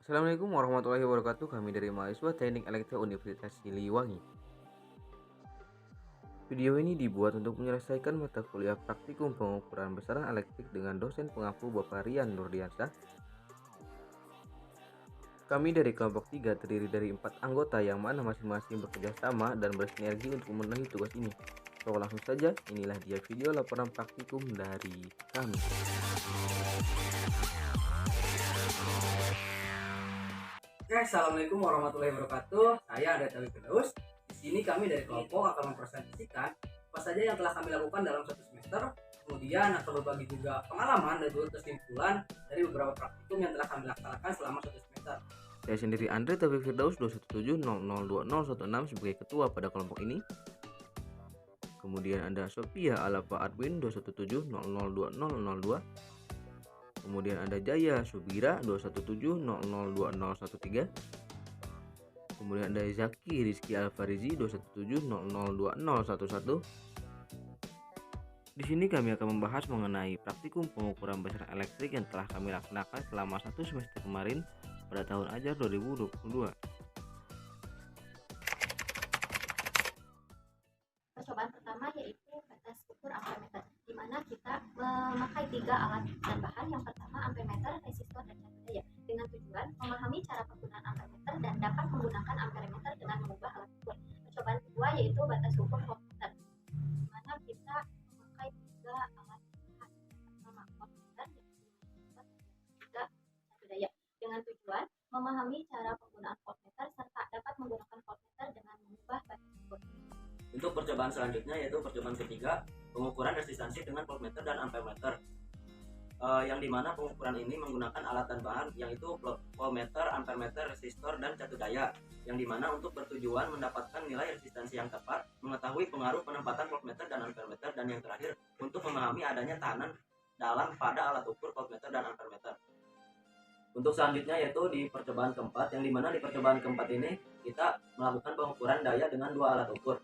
Assalamualaikum warahmatullahi wabarakatuh. Kami dari mahasiswa Teknik Elektro Universitas Siliwangi. Video ini dibuat untuk menyelesaikan mata kuliah praktikum pengukuran besaran elektrik dengan dosen pengaku Bapak Rian Nurdiansyah. Kami dari kelompok 3 terdiri dari 4 anggota yang mana masing-masing bekerja sama dan bersinergi untuk memenuhi tugas ini. So langsung saja, inilah dia video laporan praktikum dari kami. Oke, assalamualaikum warahmatullahi wabarakatuh. Saya Anda Tawi Firdaus. Di sini kami dari kelompok akan mempresentasikan apa saja yang telah kami lakukan dalam satu semester. Kemudian akan berbagi juga pengalaman dan juga kesimpulan dari beberapa praktikum yang telah kami laksanakan selama satu semester. Saya sendiri Andre Taufik Firdaus 217002016 sebagai ketua pada kelompok ini. Kemudian ada Sophia Alapa Adwin 217002002. Kemudian ada Jaya Subira 217002013. Kemudian ada Zaki Rizky Alfarizi 217002011. Di sini kami akan membahas mengenai praktikum pengukuran besaran elektrik yang telah kami laksanakan selama satu semester kemarin pada tahun ajar 2022. Percobaan pertama yaitu batas ukur ampermeter, di mana kita memakai 3 alat dan bahan. Yang pertama ampermeter, resistor, dan catur daya, dengan tujuan memahami cara penggunaan ampermeter dan dapat menggunakan ampermeter dengan mengubah alat ukur. Percobaan kedua yaitu batas ukur voltmeter, di mana kita memakai 3 alat bahan. Pertama voltmeter, dan juga catur daya, dengan tujuan memahami cara penggunaan voltmeter serta dapat menggunakan voltmeter dengan mengubah batas ukur. Untuk percobaan selanjutnya yaitu percobaan ketiga, pengukuran resistansi dengan voltmeter dan ampermeter. Yang dimana pengukuran ini menggunakan alat dan bahan yaitu voltmeter, ampermeter, resistor, dan catur daya, yang dimana untuk bertujuan mendapatkan nilai resistansi yang tepat, mengetahui pengaruh penempatan voltmeter dan ampermeter, dan yang terakhir untuk memahami adanya tekanan dalam pada alat ukur voltmeter dan ampermeter. Untuk selanjutnya yaitu di percobaan keempat, yang dimana di percobaan keempat ini kita melakukan pengukuran daya dengan 2 alat ukur,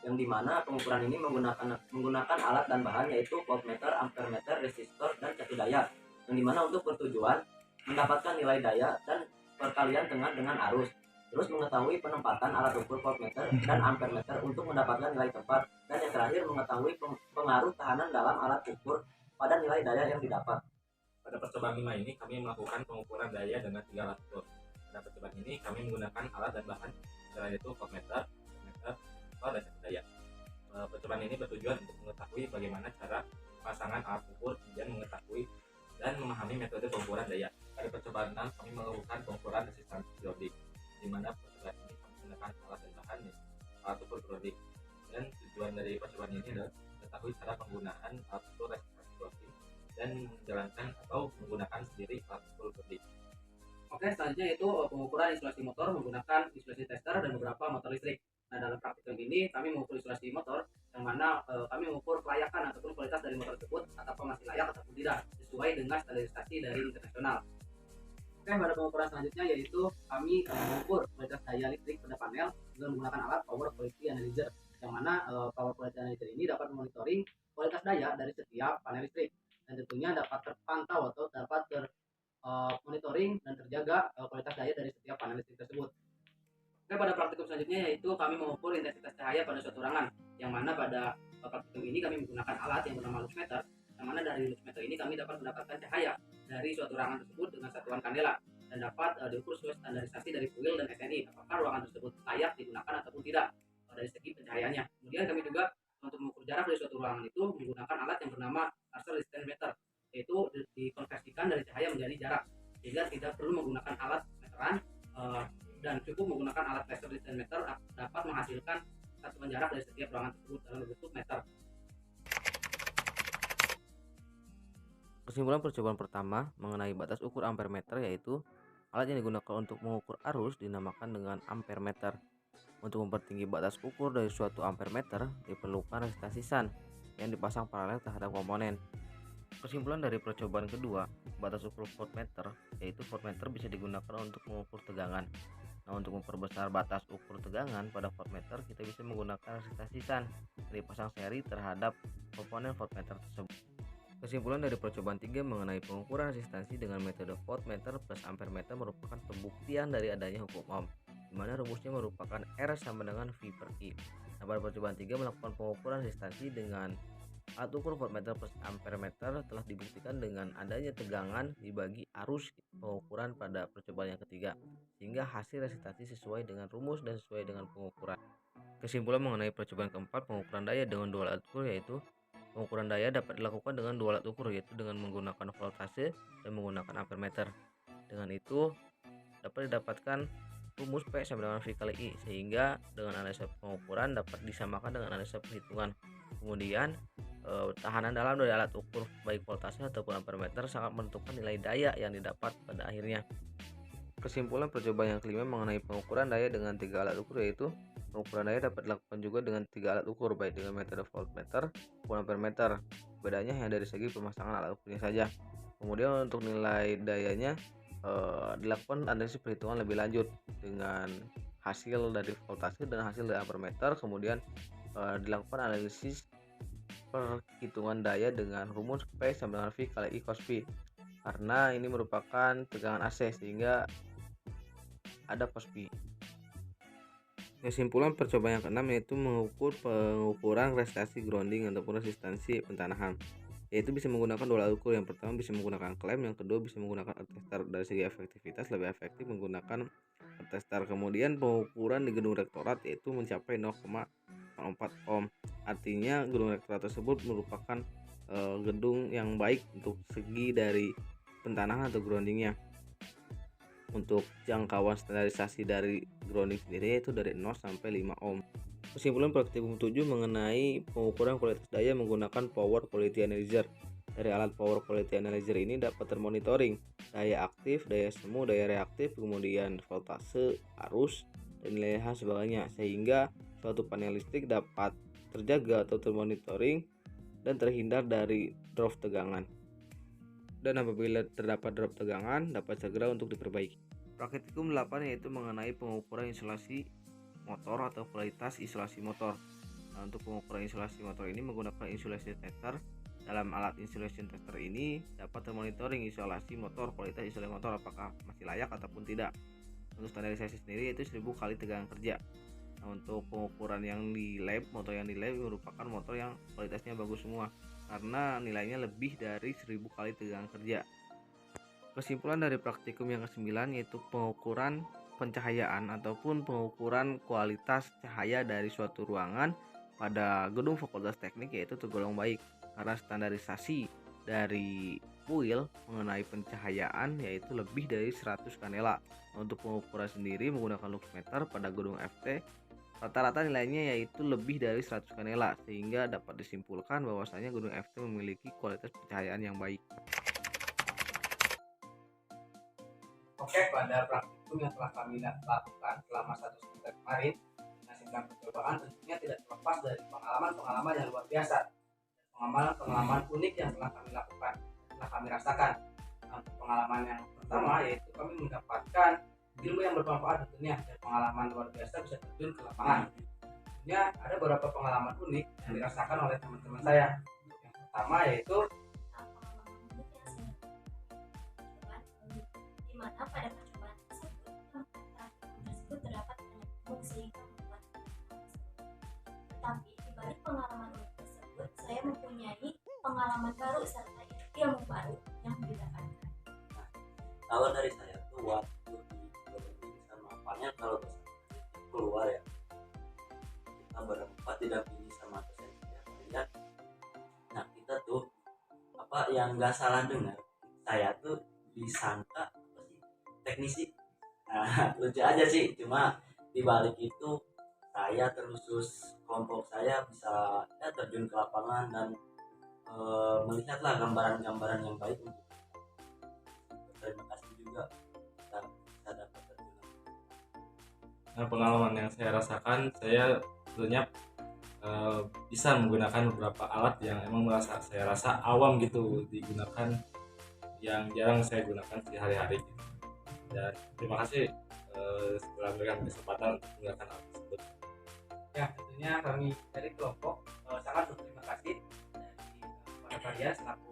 yang dimana pengukuran ini menggunakan alat dan bahan yaitu voltmeter, ampermeter, resistor, dan catur daya, yang dimana untuk bertujuan mendapatkan nilai daya dan perkalian dengan arus, terus mengetahui penempatan alat ukur voltmeter dan ampermeter untuk mendapatkan nilai tepat, dan yang terakhir mengetahui pengaruh tekanan dalam alat ukur pada nilai daya yang didapat. Pada percobaan 5 ini kami melakukan pengukuran daya dengan 3 alat ukur. Pada percobaan ini kami menggunakan alat dan bahan yaitu voltmeter, ampermeter, dan catur daya. Percobaan ini bertujuan untuk mengetahui bagaimana cara pasangan alat ukur, kemudian mengetahui dan memahami metode pengukuran daya. Pada percobaan 6 kami melakukan pengukuran resistansi periodik, di mana percobaan ini kami menggunakan alat dan bahan alat ukur periodik. Dan tujuan dari percobaan ini adalah mengetahui cara penggunaan alat ukur resistansi periodik dan menjalankan atau menggunakan sendiri alat ukur periodik. Oke, selanjutnya yaitu pengukuran isolasi motor menggunakan isolasi tester dan beberapa motor listrik. Nah, dalam praktikum ini kami mengukur isolasi motor, yang mana kami mengukur kelayakan ataupun kualitas dari motor tersebut, apakah masih layak ataupun tidak sesuai dengan standarisasi dari internasional. Oke, pada pengukuran selanjutnya yaitu kami mengukur kualitas daya listrik pada panel dengan menggunakan alat power quality analyzer, yang mana power quality analyzer ini dapat memonitoring kualitas daya dari setiap panel listrik, dan tentunya dapat terpantau atau dapat monitoring dan terjaga kualitas daya dari setiap panel listrik tersebut. Oke, pada praktikum selanjutnya yaitu kami mengukur intensitas cahaya pada suatu ruangan, yang mana pada praktikum ini kami menggunakan alat yang bernama luxmeter, yang mana dari luxmeter ini kami dapat mendapatkan cahaya dari suatu ruangan tersebut dengan satuan kandela, dan dapat diukur sesuai standarisasi dari PUIL dan SNI, apakah ruangan tersebut layak digunakan ataupun tidak dari segi pencahayaannya. Kemudian kami juga untuk mengukur jarak dari suatu ruangan itu menggunakan alat yang bernama laser distance meter, yaitu dikonversikan dari cahaya menjadi jarak, sehingga tidak perlu menggunakan alat meteran dan cukup menggunakan alat laser distance meter dapat menghasilkan satuan jarak dari setiap ruangan tersebut dalam bentuk meter. Kesimpulan percobaan pertama mengenai batas ukur ampermeter yaitu alat yang digunakan untuk mengukur arus dinamakan dengan ampermeter. Untuk mempertinggi batas ukur dari suatu ampermeter diperlukan resistansi shunt yang dipasang paralel terhadap komponen. Kesimpulan dari percobaan kedua, batas ukur voltmeter yaitu voltmeter bisa digunakan untuk mengukur tegangan. Nah, untuk memperbesar batas ukur tegangan pada voltmeter kita bisa menggunakan resistansi shunt yang dipasang seri terhadap komponen voltmeter tersebut. Kesimpulan dari percobaan 3 mengenai pengukuran resistansi dengan metode voltmeter plus ampermeter merupakan pembuktian dari adanya hukum Ohm, di mana rumusnya merupakan R sama dengan V per I. Nah, pada percobaan 3 melakukan pengukuran resistansi dengan alat ukur voltmeter plus ampermeter telah dibuktikan dengan adanya tegangan dibagi arus pengukuran pada percobaan yang ketiga, sehingga hasil resistansi sesuai dengan rumus dan sesuai dengan pengukuran. Kesimpulan mengenai percobaan keempat pengukuran daya dengan dua alat ukur, yaitu pengukuran daya dapat dilakukan dengan dua alat ukur, yaitu dengan menggunakan voltase dan menggunakan ampermeter. Dengan itu dapat didapatkan rumus P sama dengan V kali I, sehingga dengan analisa pengukuran dapat disamakan dengan analisa perhitungan. Kemudian tekanan dalam dari alat ukur baik voltase ataupun ampermeter sangat menentukan nilai daya yang didapat pada akhirnya. Kesimpulan percobaan yang kelima mengenai pengukuran daya dengan 3 alat ukur, yaitu pengukuran daya dapat dilakukan juga dengan 3 alat ukur baik dengan metode voltmeter maupun ampermeter. Bedanya hanya dari segi pemasangan alat ukurnya saja. Kemudian untuk nilai dayanya dilakukan analisis perhitungan lebih lanjut dengan hasil dari voltase dan hasil dari ampermeter. Kemudian dilakukan analisis perhitungan daya dengan rumus P sama dengan V kali I cos P, karena ini merupakan tegangan AC sehingga ada cos P. Kesimpulan percobaan yang keenam yaitu mengukur pengukuran resistansi grounding ataupun resistansi pentanahan, yaitu bisa menggunakan dua alat ukur. Yang pertama bisa menggunakan klem, yang kedua bisa menggunakan attestar. Dari segi efektivitas lebih efektif menggunakan attestar. Kemudian pengukuran di gedung rektorat yaitu mencapai 0,4 ohm, artinya gedung rektorat tersebut merupakan gedung yang baik untuk segi dari pentanahan atau groundingnya. Untuk jangkauan standarisasi dari grounding sendiri yaitu dari 0 sampai 5 ohm. Kesimpulan praktikum 7 mengenai pengukuran kualitas daya menggunakan power quality analyzer. Dari alat power quality analyzer ini dapat termonitoring daya aktif, daya semu, daya reaktif, kemudian voltase, arus, dan nilai H sebagainya, sehingga suatu panel listrik dapat terjaga atau termonitoring dan terhindar dari drop tegangan. Dan apabila terdapat drop tegangan dapat segera untuk diperbaiki. Praktikum 8 yaitu mengenai pengukuran isolasi motor atau kualitas isolasi motor. Nah, untuk pengukuran isolasi motor ini menggunakan insulation tester. Dalam alat insulation tester ini dapat termonitoring isolasi motor, kualitas isolasi motor apakah masih layak ataupun tidak. Untuk standarisasi sendiri yaitu 1000 kali tegangan kerja. Nah, untuk pengukuran yang di lab, motor yang di lab merupakan motor yang kualitasnya bagus semua, karena nilainya lebih dari 1000 kali tegangan kerja. Kesimpulan dari praktikum yang ke-9 yaitu pengukuran pencahayaan ataupun pengukuran kualitas cahaya dari suatu ruangan pada gedung Fakultas Teknik yaitu tergolong baik, karena standarisasi dari UIL mengenai pencahayaan yaitu lebih dari 100 kanela. Untuk pengukuran sendiri menggunakan luxmeter pada gedung FT, rata-rata nilainya yaitu lebih dari 100 kanela, sehingga dapat disimpulkan bahwasanya gedung FT memiliki kualitas pencahayaan yang baik. Oke, pada praktikum yang telah kami lakukan selama 1 semester kemarin, hasilkan percobaan tentunya tidak terlepas dari pengalaman-pengalaman yang luar biasa dan pengalaman-pengalaman unik yang telah kami lakukan, telah kami rasakan. Nah, untuk pengalaman yang pertama yaitu kami mendapatkan ilmu yang bermanfaat tentunya, dan pengalaman luar biasa bisa terjun ke lapangan. Tentunya ada beberapa pengalaman unik yang dirasakan oleh teman-teman saya. Yang pertama yaitu di mana pada percobaan tersebut terdapat banyak fungsi yang membuat tetapi di balik pengalaman unik tersebut saya mempunyai pengalaman baru serta ilmu baru yang didapatkan. Kalau dari saya tuh waktu di grounding sama apanya, kalau keluar ya kita berempat didampingi sama dosen saya. Nah kita tuh apa yang nggak salah dengar, saya tuh disangka apa sih teknisi. Nah lucu aja sih, cuma dibalik itu saya terus kelompok saya bisa ya terjun ke lapangan dan melihatlah gambaran-gambaran yang baik. Terima kasih juga bisa dapat terjun. Nah, pengalaman yang saya rasakan, saya sebetulnya bisa menggunakan beberapa alat yang emang saya rasa awam gitu digunakan, yang jarang saya gunakan sehari-hari gitu. Dan terima kasih setelah memberikan kesempatan untuk menggunakan alat tersebut. ya tentunya kami dari kelompok sangat berterima kasih dari kepada kalian selaku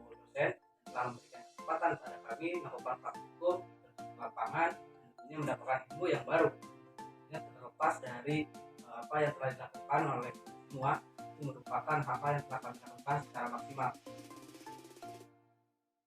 telah memberikan kesempatan pada kami melakukan praktikum di lapangan dan tentunya mendapatkan ilmu yang baru. Ini terlepas dari apa yang telah dilakukan oleh semua, itu merupakan hal yang telah kami lakukan secara maksimal.